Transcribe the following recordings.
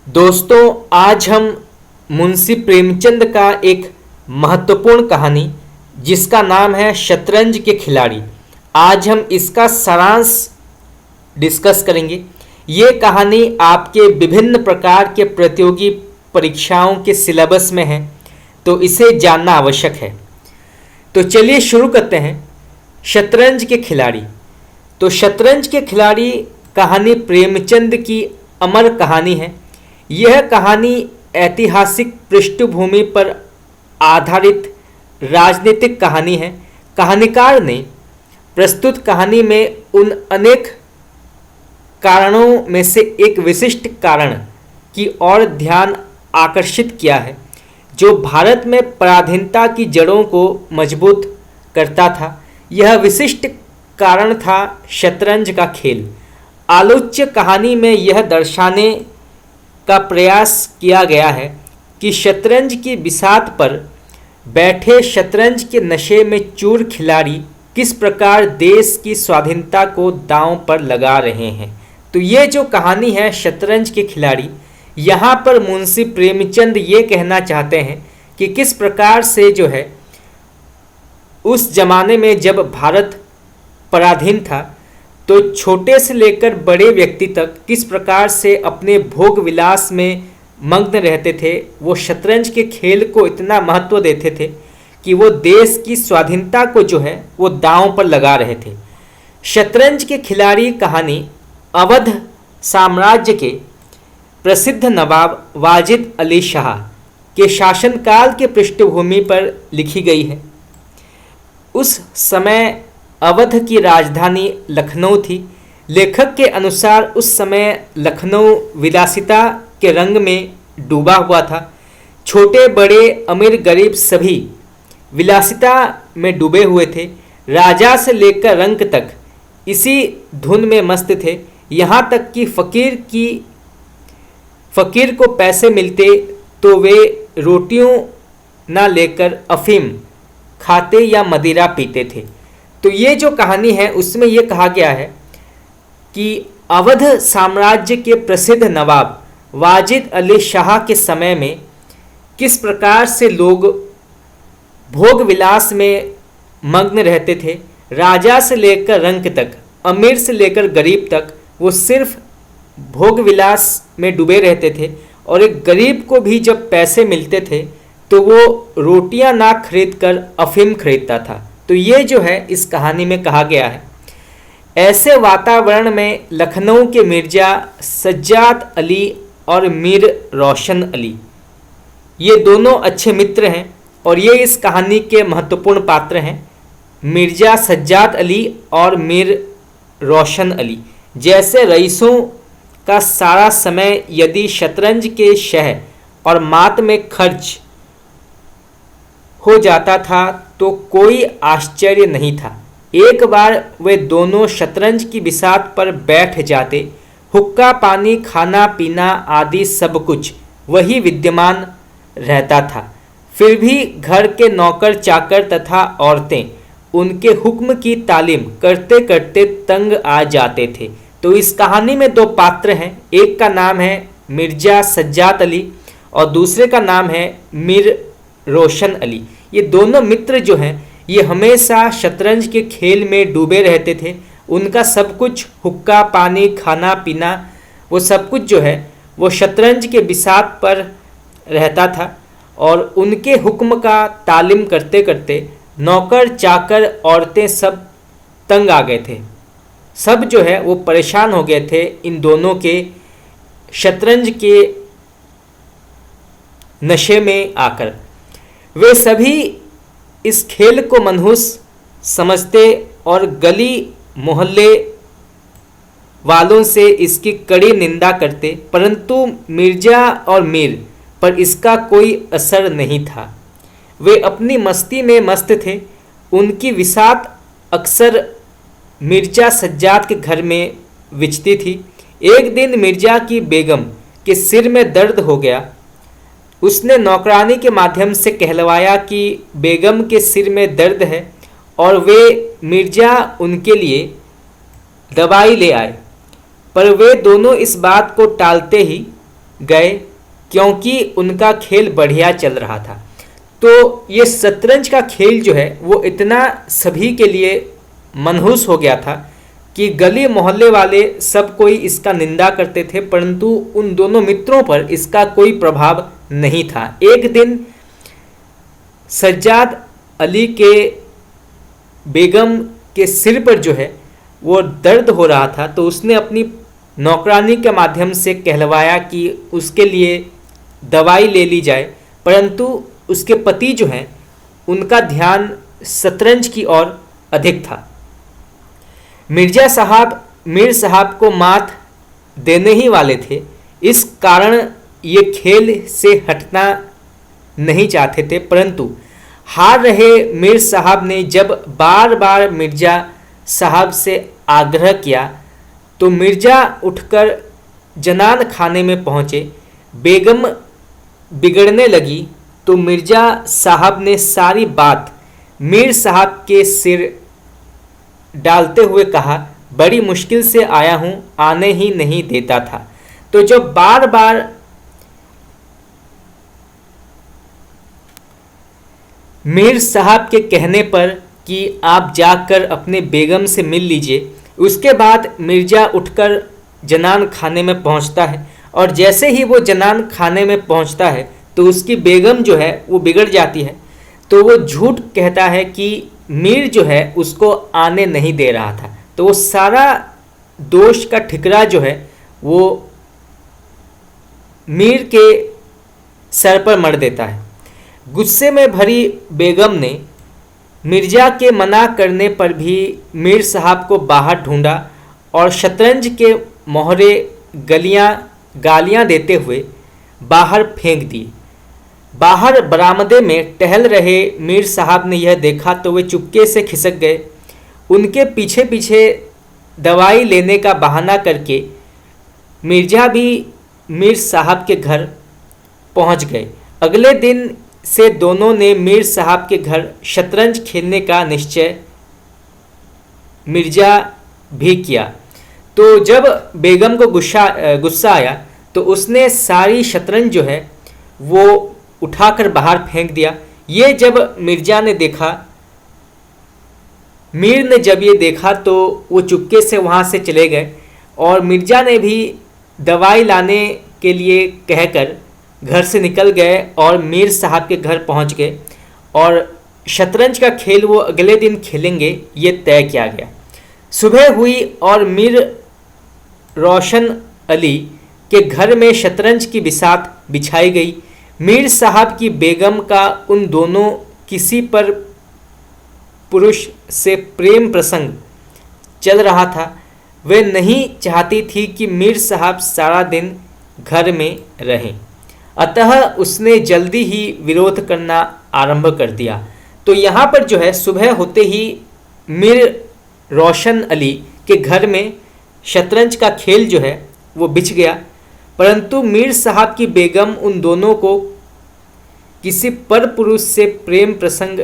दोस्तों, आज हम मुंशी प्रेमचंद का एक महत्वपूर्ण कहानी जिसका नाम है शतरंज के खिलाड़ी। आज हम इसका सारांश डिस्कस करेंगे। ये कहानी आपके विभिन्न प्रकार के प्रतियोगी परीक्षाओं के सिलेबस में है, तो इसे जानना आवश्यक है। तो चलिए शुरू करते हैं। शतरंज के खिलाड़ी। तो शतरंज के खिलाड़ी कहानी प्रेमचंद की अमर कहानी है। यह कहानी ऐतिहासिक पृष्ठभूमि पर आधारित राजनीतिक कहानी है। कहानीकार ने प्रस्तुत कहानी में उन अनेक कारणों में से एक विशिष्ट कारण की ओर ध्यान आकर्षित किया है, जो भारत में पराधीनता की जड़ों को मजबूत करता था। यह विशिष्ट कारण था शतरंज का खेल। आलोच्य कहानी में यह दर्शाने का प्रयास किया गया है कि शतरंज की बिसात पर बैठे शतरंज के नशे में चूर खिलाड़ी किस प्रकार देश की स्वाधीनता को दांव पर लगा रहे हैं। तो ये जो कहानी है शतरंज के खिलाड़ी, यहाँ पर मुंशी प्रेमचंद ये कहना चाहते हैं कि किस प्रकार से जो है उस जमाने में जब भारत पराधीन था, तो छोटे से लेकर बड़े व्यक्ति तक किस प्रकार से अपने भोग विलास में मग्न रहते थे। वो शतरंज के खेल को इतना महत्व देते थे कि वो देश की स्वाधीनता को जो है वो दांव पर लगा रहे थे। शतरंज के खिलाड़ी कहानी अवध साम्राज्य के प्रसिद्ध नवाब वाजिद अली शाह के शासनकाल के पृष्ठभूमि पर लिखी गई है। उस समय अवध की राजधानी लखनऊ थी। लेखक के अनुसार उस समय लखनऊ विलासिता के रंग में डूबा हुआ था। छोटे बड़े अमीर गरीब सभी विलासिता में डूबे हुए थे। राजा से लेकर रंक तक इसी धुन में मस्त थे। यहाँ तक कि फकीर को पैसे मिलते तो वे रोटियों ना लेकर अफीम खाते या मदिरा पीते थे। तो ये जो कहानी है उसमें ये कहा गया है कि अवध साम्राज्य के प्रसिद्ध नवाब वाजिद अली शाह के समय में किस प्रकार से लोग भोग विलास में मग्न रहते थे। राजा से लेकर रंक तक, अमीर से लेकर गरीब तक, वो सिर्फ भोग विलास में डूबे रहते थे। और एक गरीब को भी जब पैसे मिलते थे तो वो रोटियां ना खरीद कर अफीम खरीदता था। तो ये जो है इस कहानी में कहा गया है। ऐसे वातावरण में लखनऊ के मिर्जा सज्जाद अली और मीर रोशन अली, ये दोनों अच्छे मित्र हैं और ये इस कहानी के महत्वपूर्ण पात्र हैं। मिर्जा सज्जाद अली और मीर रोशन अली जैसे रईसों का सारा समय यदि शतरंज के शह और मात में खर्च हो जाता था तो कोई आश्चर्य नहीं था। एक बार वे दोनों शतरंज की बिसात पर बैठ जाते। हुक्का पानी खाना पीना आदि सब कुछ वही विद्यमान रहता था। फिर भी घर के नौकर चाकर तथा औरतें उनके हुक्म की तालीम करते करते तंग आ जाते थे। तो इस कहानी में दो पात्र हैं, एक का नाम है मिर्जा सज्जाद अली और दूसरे का नाम है मीर रोशन अली। ये दोनों मित्र जो हैं ये हमेशा शतरंज के खेल में डूबे रहते थे। उनका सब कुछ हुक्का पानी खाना पीना वो सब कुछ जो है वो शतरंज के बिसात पर रहता था। और उनके हुक्म का तालीम करते करते नौकर चाकर औरतें सब तंग आ गए थे। सब जो है वो परेशान हो गए थे इन दोनों के शतरंज के नशे में आकर। वे सभी इस खेल को मनहूस समझते और गली मोहल्ले वालों से इसकी कड़ी निंदा करते, परंतु मिर्जा और मीर पर इसका कोई असर नहीं था। वे अपनी मस्ती में मस्त थे। उनकी विसात अक्सर मिर्जा सज्जाद के घर में विचती थी। एक दिन मिर्जा की बेगम के सिर में दर्द हो गया। उसने नौकरानी के माध्यम से कहलवाया कि बेगम के सिर में दर्द है और वे मिर्जा उनके लिए दवाई ले आए। पर वे दोनों इस बात को टालते ही गए क्योंकि उनका खेल बढ़िया चल रहा था। तो ये शतरंज का खेल जो है वो इतना सभी के लिए मनहूस हो गया था कि गली मोहल्ले वाले सब कोई इसका निंदा करते थे, परंतु उन दोनों मित्रों पर इसका कोई प्रभाव नहीं था। एक दिन सज्जाद अली के बेगम के सिर पर जो है वो दर्द हो रहा था, तो उसने अपनी नौकरानी के माध्यम से कहलवाया कि उसके लिए दवाई ले ली जाए, परंतु उसके पति जो हैं उनका ध्यान शतरंज की ओर अधिक था। मीर साहब को मात देने ही वाले थे, इस कारण ये खेल से हटना नहीं चाहते थे, परंतु हार रहे मीर साहब ने जब बार बार मिर्जा साहब से आग्रह किया तो मिर्जा उठकर जनान खाने में पहुँचे। बेगम बिगड़ने लगी तो मिर्जा साहब ने सारी बात मीर साहब के सिर डालते हुए कहा, बड़ी मुश्किल से आया हूँ, आने ही नहीं देता था। तो जब बार बार मीर साहब के कहने पर कि आप जाकर अपने बेगम से मिल लीजिए, उसके बाद मिर्जा उठकर जनान खाने में पहुंचता है, और जैसे ही वो जनान खाने में पहुंचता है तो उसकी बेगम जो है वो बिगड़ जाती है। तो वो झूठ कहता है कि मीर जो है उसको आने नहीं दे रहा था। तो वो सारा दोष का ठिकरा जो है वो मीर के सर पर मढ़ देता है। गुस्से में भरी बेगम ने मिर्जा के मना करने पर भी मीर साहब को बाहर ढूंढा और शतरंज के मोहरे गालियां देते हुए बाहर फेंक दी। बाहर बरामदे में टहल रहे मीर साहब ने यह देखा तो वे चुपके से खिसक गए। उनके पीछे पीछे दवाई लेने का बहाना करके मिर्जा भी मीर साहब के घर पहुंच गए। अगले दिन से दोनों ने मीर साहब के घर शतरंज खेलने का निश्चय मिर्जा भी किया। तो जब बेगम को गुस्सा आया तो उसने सारी शतरंज जो है वो उठाकर बाहर फेंक दिया। ये जब मिर्जा ने देखा, मीर ने जब ये देखा तो वो चुपके से वहाँ से चले गए, और मिर्जा ने भी दवाई लाने के लिए कहकर घर से निकल गए और मीर साहब के घर पहुँच गए, और शतरंज का खेल वो अगले दिन खेलेंगे ये तय किया गया। सुबह हुई और मीर रोशन अली के घर में शतरंज की बिसात बिछाई गई। मीर साहब की बेगम का उन दोनों किसी पर पुरुष से प्रेम प्रसंग चल रहा था। वे नहीं चाहती थी कि मीर साहब सारा दिन घर में रहें, अतः उसने जल्दी ही विरोध करना आरंभ कर दिया। तो यहाँ पर जो है सुबह होते ही मीर रोशन अली के घर में शतरंज का खेल जो है वो बिछ गया, परंतु मीर साहब की बेगम उन दोनों को किसी पर पुरुष से प्रेम प्रसंग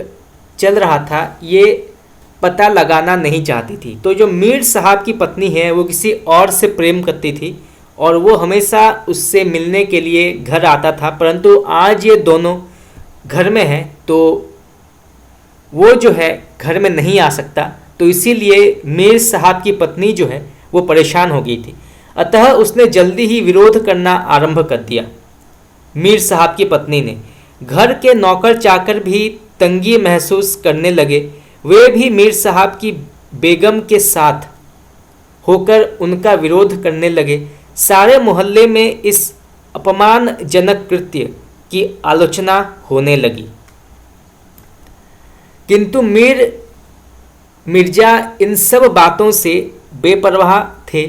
चल रहा था ये पता लगाना नहीं चाहती थी। तो जो मीर साहब की पत्नी है वो किसी और से प्रेम करती थी और वो हमेशा उससे मिलने के लिए घर आता था, परंतु आज ये दोनों घर में हैं तो वो जो है घर में नहीं आ सकता। तो इसीलिए मीर साहब की पत्नी जो है वो परेशान हो गई थी, अतः उसने जल्दी ही विरोध करना आरंभ कर दिया। मीर साहब की पत्नी ने घर के नौकर चाकर भी तंगी महसूस करने लगे। वे भी मीर साहब की बेगम के साथ होकर उनका विरोध करने लगे। सारे मोहल्ले में इस अपमानजनक कृत्य की आलोचना होने लगी, किंतु मिर्जा इन सब बातों से बेपरवाह थे।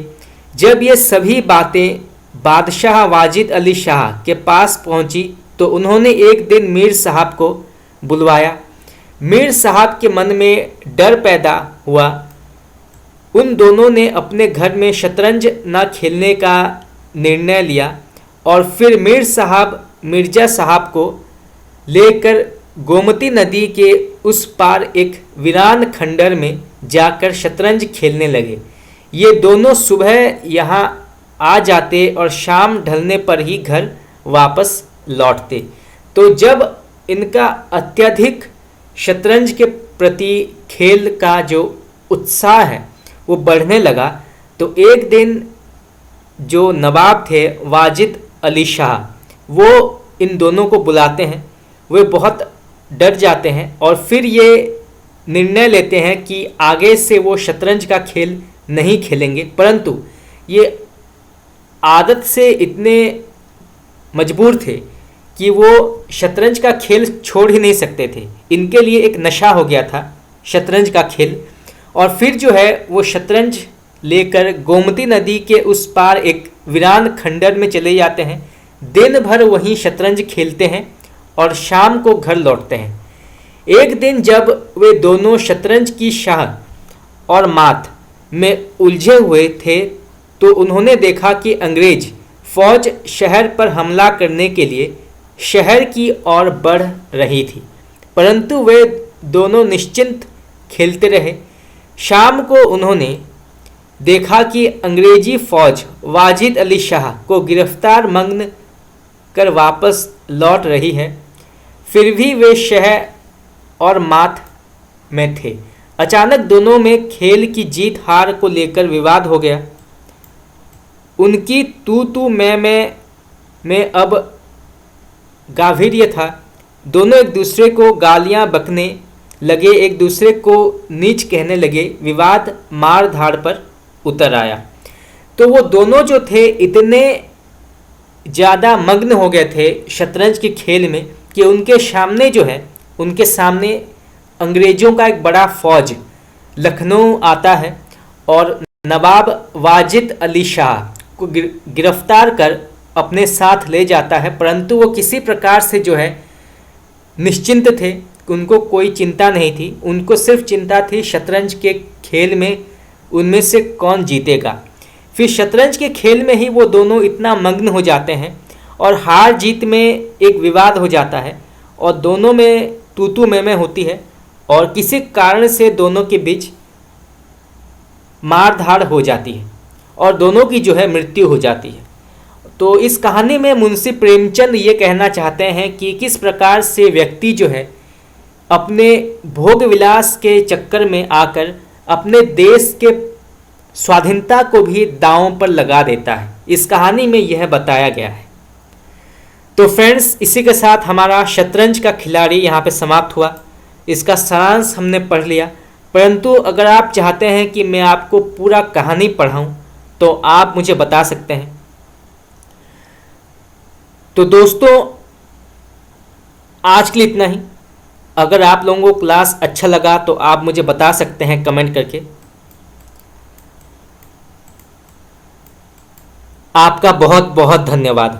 जब ये सभी बातें बादशाह वाजिद अली शाह के पास पहुंची तो उन्होंने एक दिन मीर साहब को बुलवाया। मीर साहब के मन में डर पैदा हुआ। उन दोनों ने अपने घर में शतरंज न खेलने का निर्णय लिया और फिर मीर साहब मिर्जा साहब को लेकर गोमती नदी के उस पार एक वीरान खंडर में जाकर शतरंज खेलने लगे। ये दोनों सुबह यहाँ आ जाते और शाम ढलने पर ही घर वापस लौटते। तो जब इनका अत्यधिक शतरंज के प्रति खेल का जो उत्साह है वो बढ़ने लगा, तो एक दिन जो नवाब थे वाजिद अली शाह, वो इन दोनों को बुलाते हैं। वे बहुत डर जाते हैं और फिर ये निर्णय लेते हैं कि आगे से वो शतरंज का खेल नहीं खेलेंगे, परंतु ये आदत से इतने मजबूर थे कि वो शतरंज का खेल छोड़ ही नहीं सकते थे। इनके लिए एक नशा हो गया था शतरंज का खेल। और फिर जो है वो शतरंज लेकर गोमती नदी के उस पार एक वीरान खंडर में चले जाते हैं। दिन भर वहीं शतरंज खेलते हैं और शाम को घर लौटते हैं। एक दिन जब वे दोनों शतरंज की शाह और मात में उलझे हुए थे, तो उन्होंने देखा कि अंग्रेज फौज शहर पर हमला करने के लिए शहर की ओर बढ़ रही थी, परंतु वे दोनों निश्चिंत खेलते रहे। शाम को उन्होंने देखा कि अंग्रेजी फौज वाजिद अली शाह को गिरफ्तार मग्न कर वापस लौट रही है, फिर भी वे शहर और मात में थे। अचानक दोनों में खेल की जीत हार को लेकर विवाद हो गया। उनकी तू मैं में अब गांभीर्य था। दोनों एक दूसरे को गालियां बकने लगे, एक दूसरे को नीच कहने लगे। विवाद मार धाड़ पर उतर आया। तो वो दोनों जो थे इतने ज़्यादा मग्न हो गए थे शतरंज के खेल में कि उनके सामने जो है, उनके सामने अंग्रेज़ों का एक बड़ा फौज लखनऊ आता है और नवाब वाजिद अली शाह को गिरफ्तार कर अपने साथ ले जाता है। परंतु वो किसी प्रकार से जो है निश्चिंत थे, उनको कोई चिंता नहीं थी। उनको सिर्फ चिंता थी शतरंज के खेल में उनमें से कौन जीतेगा। फिर शतरंज के खेल में ही वो दोनों इतना मग्न हो जाते हैं और हार जीत में एक विवाद हो जाता है और दोनों में तू मैं होती है और किसी कारण से दोनों के बीच मार धाड़ हो जाती है और दोनों की जो है मृत्यु हो जाती है। तो इस कहानी में मुंशी प्रेमचंद ये कहना चाहते हैं कि किस प्रकार से व्यक्ति जो है अपने भोग विलास के चक्कर में आकर अपने देश के स्वाधीनता को भी दांव पर लगा देता है। इस कहानी में यह बताया गया है। तो फ्रेंड्स, इसी के साथ हमारा शतरंज का खिलाड़ी यहाँ पे समाप्त हुआ। इसका सारांश हमने पढ़ लिया, परंतु अगर आप चाहते हैं कि मैं आपको पूरा कहानी पढ़ाऊँ तो आप मुझे बता सकते हैं। तो दोस्तों, आज के लिए इतना ही। अगर आप लोगों को क्लास अच्छा लगा तो आप मुझे बता सकते हैं कमेंट करके। आपका बहुत बहुत धन्यवाद।